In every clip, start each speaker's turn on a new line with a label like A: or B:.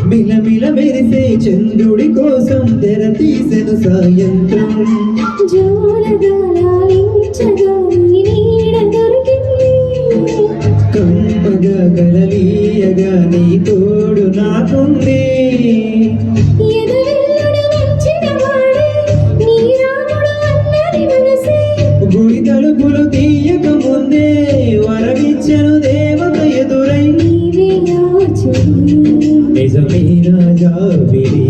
A: మిలమిల మెరిసే చంద్రుడి కోసం తెర తీసెను సాయంత్రం కమ్మగా గలలీయగా నీ తోడు నాకుంది గుడి తలుపులు తీయక ముందే వరమిచ్చను దేవత ఎదురై నిజమేనా జాబిలి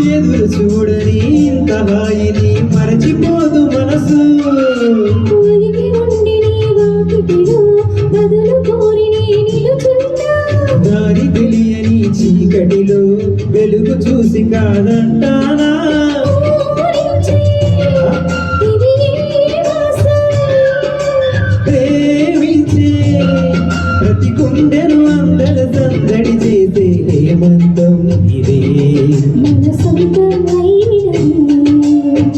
A: ఎదురు చూడని ఇంత హాయిని మరచిపోదు మనసు దారి తెలియని చీకటిలో వెలుగు చూసి కాదంటానా ప్రేమించే ప్రతి గుండెను అందల సందడి చేసే హేమంతం ఇదే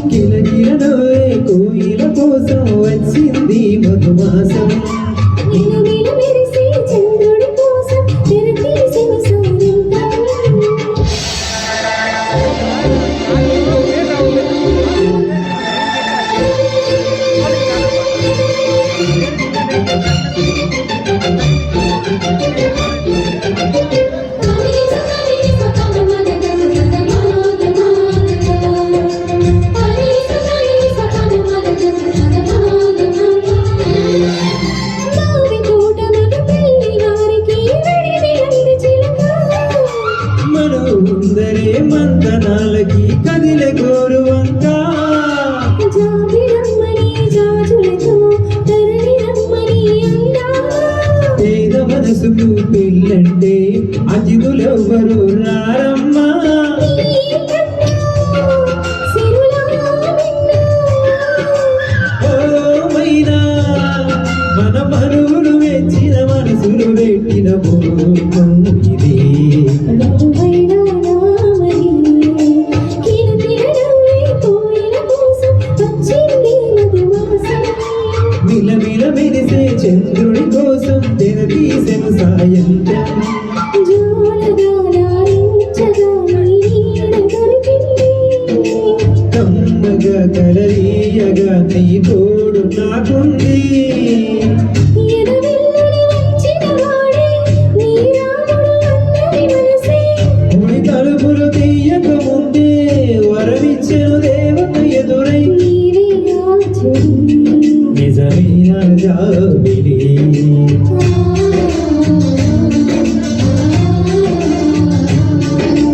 A: కిలకిలనోయే కోయిల కోసం వచ్చింది మధుమాసం ముందరే మంతనాలకి కదిలే గోరువంక పేద మనసుకు పెళ్ళంటే అతిథులెవ్వరు రారమ్మా ఓమైనా మన మనువులు మెచ్చిన మనసులు పెట్టిన భూమం ఇది మిలమిల మెరిసే చంద్రుడి కోసం తెర తీసెను సాయంత్రం కమ్మగా కలరీయగా నీ తోడు నాకుంది గుడి తలుపులు తీయక ముందే వరమిచ్చెను దేవత ఎదురై నిజమేనా జాబిలి